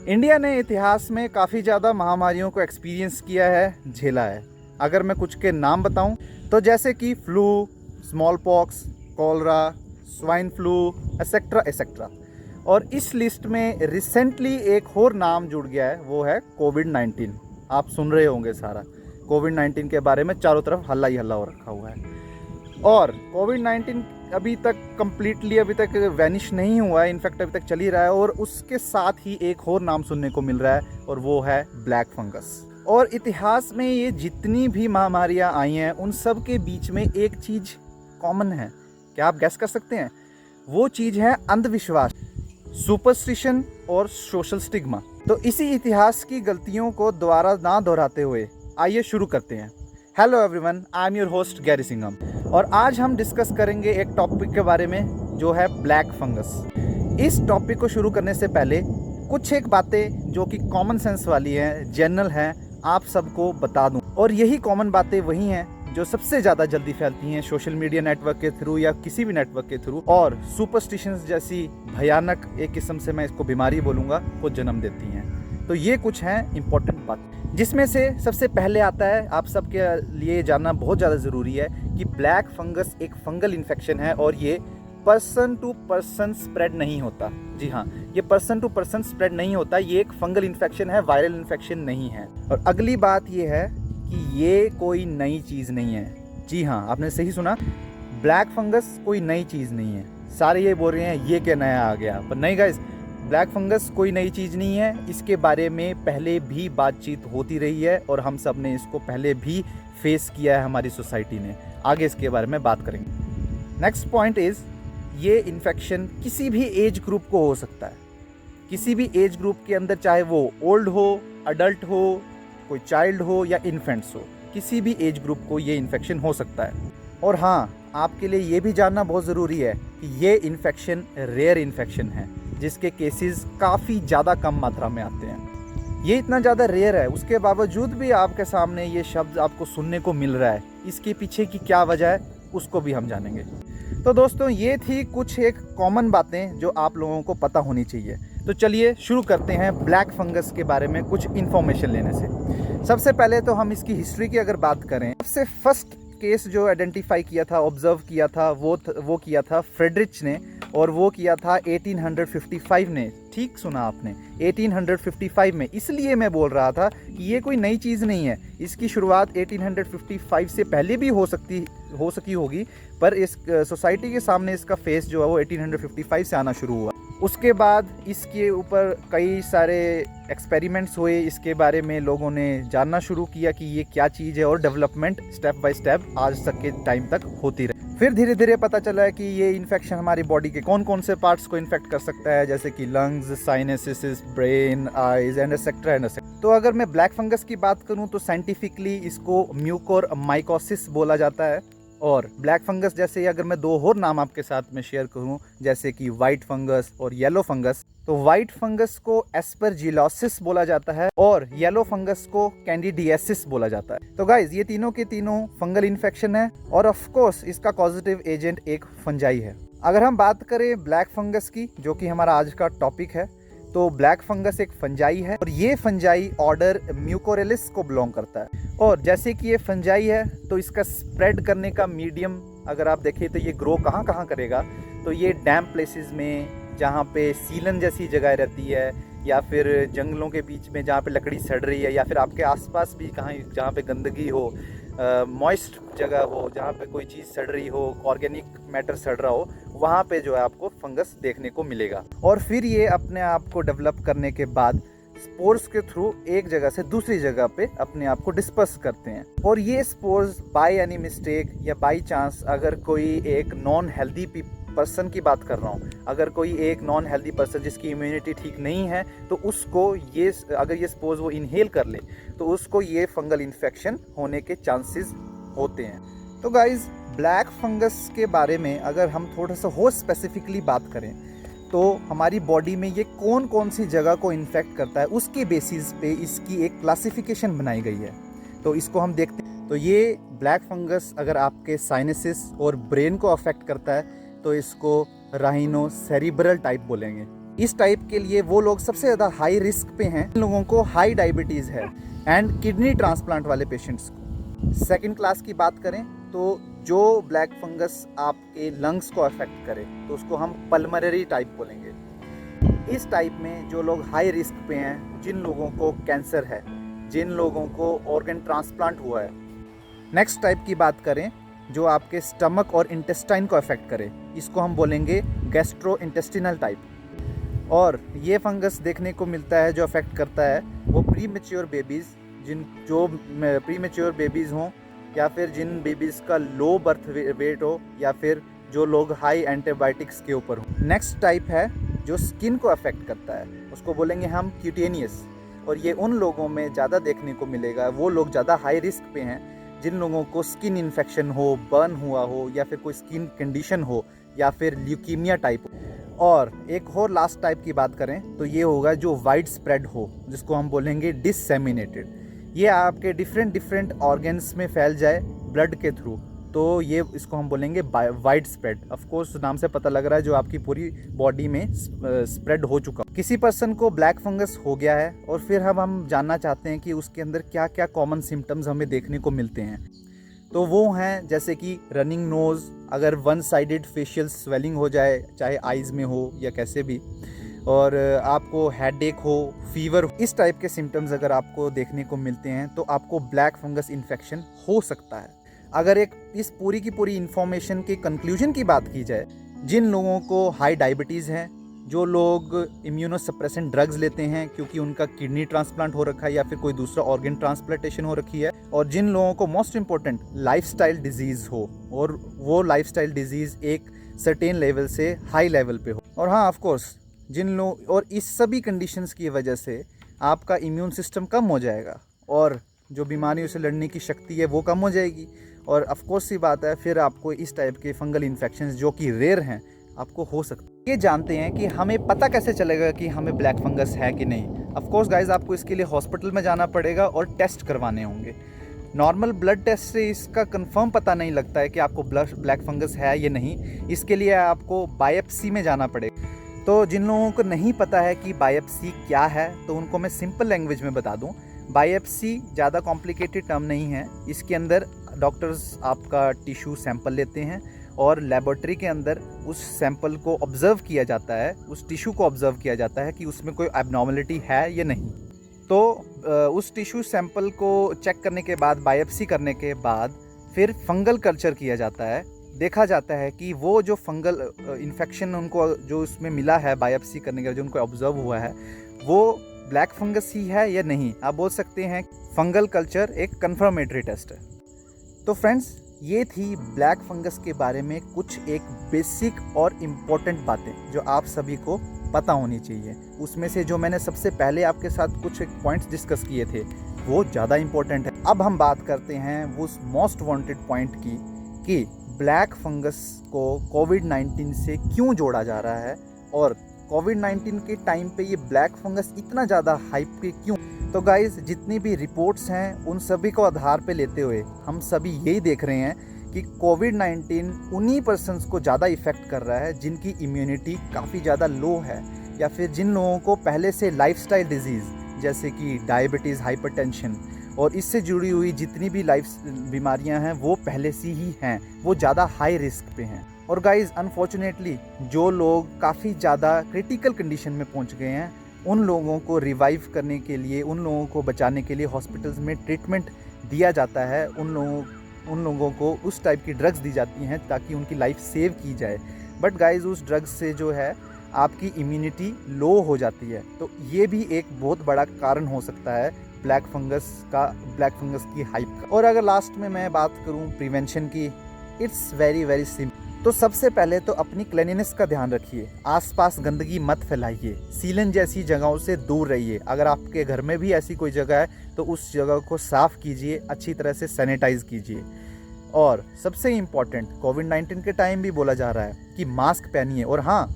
India ने इतिहास में काफ़ी ज़्यादा महामारियों को एक्सपीरियंस किया है, झेला है। अगर मैं कुछ के नाम बताऊं तो जैसे कि flu, small pox, cholera, swine flu, etcetera etcetera. और इस लिस्ट में रिसेंटली एक और नाम जुड़ गया है, वो है कोविड-19। आप सुन रहे होंगे सारा कोविड-19 के बारे में, चारों तरफ हल्ला ही हल्ला हो रखा हुआ है। और कोविड-19 अभी तक वैनिश नहीं हुआ है, इनफैक्ट अभी तक चल ही रहा है। और उसके साथ ही एक और नाम सुनने को मिल रहा है और वो है ब्लैक फंगस। और इतिहास में ये जितनी भी महामारियां आई हैं उन सब के बीच में एक चीज़ कॉमन है। क्या आप गैस कर सकते हैं? वो चीज़ है अंधविश्वास, सुपरस्टिशन और सोशल स्टिग्मा। तो इसी इतिहास की गलतियों को दोबारा ना दोहराते हुए आइए शुरू करते हैं। Hello everyone, I am your host Gary Singham और आज हम डिस्कस करेंगे एक टॉपिक के बारे में जो है ब्लैक फंगस। इस टॉपिक को शुरू करने से पहले कुछ एक बातें जो कि कॉमन सेंस वाली हैं, जनरल हैं, आप सबको बता दूं। और यही कॉमन बातें वही हैं जो सबसे ज़्यादा जल्दी फैलती हैं सोशल मीडिया नेटवर्क के थ्रू या किसी भी नेटवर्क के थ्रू, और सुपरस्टिशंस जैसी भयानक, एक किस्म से मैं इसको बीमारी बोलूँगा, को जन्म देती हैं। तो ये कुछ हैं इंपॉर्टेंट बात, जिसमें से सबसे पहले आता है, आप सबके लिए जानना बहुत ज़्यादा ज़रूरी है कि ब्लैक फंगस एक फंगल इन्फेक्शन है और ये पर्सन टू पर्सन स्प्रेड नहीं होता। जी हाँ, ये पर्सन टू पर्सन स्प्रेड नहीं होता, ये एक फंगल इन्फेक्शन है, वायरल इन्फेक्शन नहीं है। और अगली बात ये है कि ये कोई नई चीज़ नहीं है। जी हाँ, आपने सही सुना, ब्लैक फंगस कोई नई चीज़ नहीं है। सारे ये बोल रहे हैं ये क्या नया आ गया, पर नहीं गाइस, ब्लैक फंगस कोई नई चीज़ नहीं है। इसके बारे में पहले भी बातचीत होती रही है और हम सब ने इसको पहले भी फेस किया है, हमारी सोसाइटी ने। आगे इसके बारे में बात करेंगे। नेक्स्ट पॉइंट इज़, ये इन्फेक्शन किसी भी एज ग्रुप को हो सकता है। किसी भी एज ग्रुप के अंदर, चाहे वो ओल्ड हो, अडल्ट हो, कोई चाइल्ड हो या इन्फेंट्स हो, किसी भी एज ग्रुप को ये इन्फेक्शन हो सकता है। और हाँ, आपके लिए ये भी जानना बहुत ज़रूरी है कि ये इन्फेक्शन रेयर इन्फेक्शन है, जिसके केसेस काफ़ी ज़्यादा कम मात्रा में आते हैं। ये इतना ज़्यादा रेयर है, उसके बावजूद भी आपके सामने ये शब्द आपको सुनने को मिल रहा है। इसके पीछे की क्या वजह है उसको भी हम जानेंगे। तो दोस्तों, ये थी कुछ एक कॉमन बातें जो आप लोगों को पता होनी चाहिए। तो चलिए शुरू करते हैं ब्लैक फंगस के बारे में कुछ इन्फॉर्मेशन लेने से। सबसे पहले तो हम इसकी हिस्ट्री की अगर बात करें, सबसे फर्स्ट केस जो आइडेंटिफाई किया था, ऑब्जर्व किया था, वो किया था फ्रेडरिच ने, और वो किया था 1855 ने। ठीक सुना आपने, 1855 में। इसलिए मैं बोल रहा था कि ये कोई नई चीज़ नहीं है। इसकी शुरुआत 1855 से पहले भी हो सकी होगी, पर इस सोसाइटी के सामने इसका फेस जो है वो 1855 से आना शुरू हुआ। उसके बाद इसके ऊपर कई सारे एक्सपेरिमेंट्स हुए, इसके बारे में लोगों ने जानना शुरू किया कि ये क्या चीज़ है, और डेवलपमेंट स्टेप बाय स्टेप आज तक के टाइम तक होती रही। फिर धीरे धीरे पता चला कि ये इन्फेक्शन हमारी बॉडी के कौन कौन से पार्ट्स को इन्फेक्ट कर सकता है, जैसे कि lungs, sinuses, brain, eyes and etcetera and etcetera. तो अगर मैं ब्लैक फंगस की बात करूं तो साइंटिफिकली इसको म्यूकोरमाइकोसिस बोला जाता है। और ब्लैक फंगस जैसे अगर मैं दो और नाम आपके साथ में शेयर करूं, जैसे कि वाइट फंगस और येलो फंगस, तो वाइट फंगस को एस्परजिलोसिस बोला जाता है और येलो फंगस को कैंडिडियासिस बोला जाता है। तो गाइज, ये तीनों के तीनों फंगल इन्फेक्शन है और ऑफ कोर्स इसका कॉजेटिव एजेंट एक फंजाई है। अगर हम बात करें ब्लैक फंगस की, जो कि हमारा आज का टॉपिक है, तो ब्लैक फंगस एक फंजाई है और ये फंजाई ऑर्डर म्यूकोरेलिस को बिलोंग करता है। और जैसे कि ये फंजाई है तो इसका स्प्रेड करने का मीडियम अगर आप देखें तो ये ग्रो कहाँ कहाँ करेगा, तो ये डैम्प प्लेसेस में, जहाँ पे सीलन जैसी जगह रहती है, या फिर जंगलों के बीच में जहाँ पे लकड़ी सड़ रही है, या फिर आपके आसपास भी कहाँ जहाँ पे गंदगी हो, मॉइस्ट जगह हो, जहाँ पे कोई चीज़ सड़ रही हो, ऑर्गेनिक मैटर सड़ रहा हो, वहाँ पे जो है आपको फंगस देखने को मिलेगा। और फिर ये अपने आप को डेवलप करने के बाद स्पोर्स के थ्रू एक जगह से दूसरी जगह पे अपने आप को डिस्पर्स करते हैं। और ये स्पोर्स बाय एनी मिस्टेक या बाय चांस, अगर कोई एक नॉन हेल्दी पर्सन की बात कर रहा हूँ, अगर कोई एक नॉन हेल्दी पर्सन जिसकी इम्यूनिटी ठीक नहीं है, तो उसको ये, अगर ये स्पोर्स वो इनहेल कर ले तो उसको ये फंगल इन्फेक्शन होने के चांसेस होते हैं। तो गाइज, ब्लैक फंगस के बारे में अगर हम थोड़ा सा और स्पेसिफिकली बात करें तो हमारी बॉडी में ये कौन कौन सी जगह को इन्फेक्ट करता है, उसके बेसिस पे इसकी एक क्लासिफिकेशन बनाई गई है। तो इसको हम देखते हैं। तो ये ब्लैक फंगस अगर आपके साइनसिस और ब्रेन को अफेक्ट करता है तो इसको राइनो सेरिब्रल टाइप बोलेंगे। इस टाइप के लिए वो लोग सबसे ज़्यादा हाई रिस्क पे हैं, इन लोगों को हाई डायबिटीज़ है एंड किडनी ट्रांसप्लांट वाले पेशेंट्स को। सेकंड क्लास की बात करें तो जो ब्लैक फंगस आपके लंग्स को अफेक्ट करे तो उसको हम पल्मोनरी टाइप बोलेंगे। इस टाइप में जो लोग हाई रिस्क पे हैं, जिन लोगों को कैंसर है, जिन लोगों को ऑर्गन ट्रांसप्लांट हुआ है। नेक्स्ट टाइप की बात करें जो आपके स्टमक और इंटेस्टाइन को अफेक्ट करे, इसको हम बोलेंगे गैस्ट्रो इंटेस्टिनल टाइप। और ये फंगस देखने को मिलता है जो अफेक्ट करता है वो प्री मैच्योर बेबीज़, जो प्री मैच्योर बेबीज़ हों या फिर जिन बेबीज़ का लो बर्थ वेट हो या फिर जो लोग हाई एंटीबायोटिक्स के ऊपर हों। नेक्स्ट टाइप है जो स्किन को अफेक्ट करता है, उसको बोलेंगे हम क्यूटेनियस। और ये उन लोगों में ज़्यादा देखने को मिलेगा, वो लोग ज़्यादा हाई रिस्क पे हैं जिन लोगों को स्किन इन्फेक्शन हो, बर्न हुआ हो या फिर कोई स्किन कंडीशन हो या फिर ल्यूकीमिया टाइप हो। और एक और लास्ट टाइप की बात करें तो ये होगा जो वाइड स्प्रेड हो, जिसको हम बोलेंगे डिससेमिनेटेड। ये आपके डिफरेंट ऑर्गन्स में फैल जाए ब्लड के थ्रू, तो ये इसको हम बोलेंगे वाइड स्प्रेड। ऑफ कोर्स नाम से पता लग रहा है जो आपकी पूरी बॉडी में स्प्रेड हो चुका। किसी पर्सन को ब्लैक फंगस हो गया है और फिर हम जानना चाहते हैं कि उसके अंदर क्या क्या कॉमन सिम्टम्स हमें देखने को मिलते हैं, तो वो हैं जैसे कि रनिंग नोज़, अगर वन साइडेड फेशियल स्वेलिंग हो जाए, चाहे आइज़ में हो या कैसे भी, और आपको हेडेक हो, फीवर हो, इस टाइप के सिम्टम्स अगर आपको देखने को मिलते हैं तो आपको ब्लैक फंगस इन्फेक्शन हो सकता है। अगर इस पूरी की पूरी इन्फॉर्मेशन के कंक्लूजन की बात की जाए, जिन लोगों को हाई डायबिटीज़ है, जो लोग इम्यूनोसप्रेसेंट ड्रग्स लेते हैं क्योंकि उनका किडनी ट्रांसप्लांट हो रखा है या फिर कोई दूसरा ऑर्गन ट्रांसप्लांटेशन हो रखी है, और जिन लोगों को मोस्ट इम्पोर्टेंट लाइफस्टाइल डिजीज़ हो और वो लाइफस्टाइल डिजीज़ एक सर्टेन लेवल से हाई लेवल पे हो। और हाँ, ऑफ कोर्स जिन लोग, और इस सभी कंडीशंस की वजह से आपका इम्यून सिस्टम कम हो जाएगा और जो बीमारियों से लड़ने की शक्ति है वो कम हो जाएगी। और ऑफ कोर्स सी बात है फिर आपको इस टाइप के फंगल इन्फेक्शंस जो कि रेयर हैं आपको हो सकते हैं। ये जानते हैं कि हमें पता कैसे चलेगा कि हमें ब्लैक फंगस है कि नहीं। ऑफ कोर्स गाइज आपको इसके लिए हॉस्पिटल में जाना पड़ेगा और टेस्ट करवाने होंगे। नॉर्मल ब्लड टेस्ट से इसका कंफर्म पता नहीं लगता है कि आपको ब्लैक फंगस है या नहीं, इसके लिए आपको बायोप्सी में जाना पड़ेगा। तो जिन लोगों को नहीं पता है कि बायोप्सी क्या है तो उनको मैं सिंपल लैंग्वेज में बता दूं। बायोप्सी ज़्यादा कॉम्प्लिकेटेड टर्म नहीं है, इसके अंदर डॉक्टर्स आपका टिश्यू सैंपल लेते हैं और लेबोरेटरी के अंदर उस सैंपल को ऑब्ज़र्व किया जाता है, उस टिश्यू को ऑब्ज़र्व किया जाता है कि उसमें कोई एबनॉर्मलिटी है या नहीं। तो उस टिश्यू सैंपल को चेक करने के बाद, बायोप्सी करने के बाद फिर फंगल कल्चर किया जाता है। देखा जाता है कि वो जो फंगल इन्फेक्शन उनको जो उसमें मिला है बायोप्सी करने के बाद जो उनको ऑब्ज़र्व हुआ है वो ब्लैक फंगस ही है या नहीं। आप बोल सकते हैं फंगल कल्चर एक कंफर्मेटरी टेस्ट है। तो फ्रेंड्स, ये थी ब्लैक फंगस के बारे में कुछ एक बेसिक और इम्पॉर्टेंट बातें जो आप सभी को पता होनी चाहिए। उसमें से जो मैंने सबसे पहले आपके साथ कुछ एक पॉइंट्स डिस्कस किए थे वो ज़्यादा इम्पॉर्टेंट है। अब हम बात करते हैं उस मोस्ट वांटेड पॉइंट की कि ब्लैक फंगस को कोविड-19 से क्यों जोड़ा जा रहा है और कोविड-19 के टाइम पे ये ब्लैक फंगस इतना ज़्यादा हाइप पे क्यों। तो गाइज़, जितनी भी रिपोर्ट्स हैं उन सभी को आधार पे लेते हुए हम सभी यही देख रहे हैं कि कोविड-19 उन्हीं पर्सन्स को ज़्यादा इफ़ेक्ट कर रहा है जिनकी इम्यूनिटी काफ़ी ज़्यादा लो है या फिर जिन लोगों को पहले से लाइफस्टाइल डिजीज़ जैसे कि डायबिटीज़, हाइपरटेंशन और इससे जुड़ी हुई जितनी भी बीमारियां हैं वो पहले से ही हैं, वो ज़्यादा हाई रिस्क पे हैं। और गाइज़, अनफॉर्चुनेटली जो लोग काफ़ी ज़्यादा क्रिटिकल कंडीशन में पहुंच गए हैं उन लोगों को रिवाइव करने के लिए, उन लोगों को बचाने के लिए हॉस्पिटल्स में ट्रीटमेंट दिया जाता है। उन लोगों को उस टाइप की ड्रग्स दी जाती हैं ताकि उनकी लाइफ सेव की जाए। बट गाइज़, उस ड्रग्स से जो है आपकी इम्यूनिटी लो हो जाती है, तो ये भी एक बहुत बड़ा कारण हो सकता है ब्लैक फंगस की हाइप का। और अगर लास्ट में मैं बात करूं प्रिवेंशन की, इट्स वेरी सिंपल। तो सबसे पहले तो अपनी क्लीनिनेस का ध्यान रखिए, आसपास गंदगी मत फैलाइए, सीलन जैसी जगहों से दूर रहिए। अगर आपके घर में भी ऐसी कोई जगह है तो उस जगह को साफ़ कीजिए, अच्छी तरह से सैनिटाइज कीजिए। और सबसे इम्पॉर्टेंट, कोविड-19 के टाइम भी बोला जा रहा है कि मास्क पहनिए। और हाँ,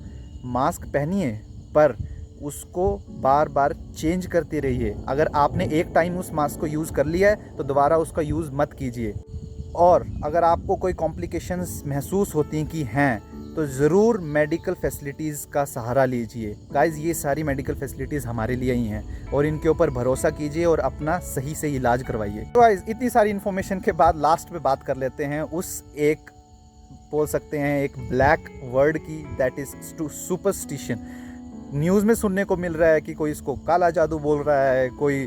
मास्क पहनिए पर उसको बार बार चेंज करते रहिए। अगर आपने एक टाइम उस मास्क को यूज़ कर लिया है तो दोबारा उसका यूज़ मत कीजिए। और अगर आपको कोई कॉम्प्लिकेशंस महसूस होती हैं कि हैं तो ज़रूर मेडिकल फैसिलिटीज़ का सहारा लीजिए। गाइज़ ये सारी मेडिकल फैसिलिटीज़ हमारे लिए ही हैं और इनके ऊपर भरोसा कीजिए और अपना सही से इलाज करवाइए। तो गाइज़ इतनी सारी इन्फॉर्मेशन के बाद लास्ट में बात कर लेते हैं उस एक बोल सकते हैं एक ब्लैक वर्ड की, दैट इज़ सुपरस्टिशन। न्यूज़ में सुनने को मिल रहा है कि कोई इसको काला जादू बोल रहा है, कोई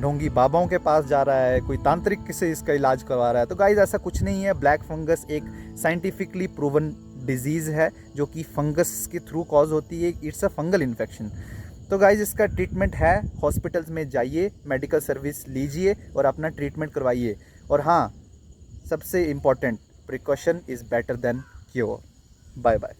ढोंगी बाबाओं के पास जा रहा है, कोई तांत्रिक से इसका इलाज करवा रहा है। तो गाइज ऐसा कुछ नहीं है। ब्लैक फंगस एक साइंटिफिकली प्रूवन डिजीज़ है जो कि फंगस के थ्रू कॉज होती है। It's a fungal infection. तो गाइज इसका ट्रीटमेंट है, हॉस्पिटल्स में जाइए, मेडिकल सर्विस लीजिए और अपना ट्रीटमेंट करवाइए। और हाँ, सबसे important, precaution is better than cure. Bye bye.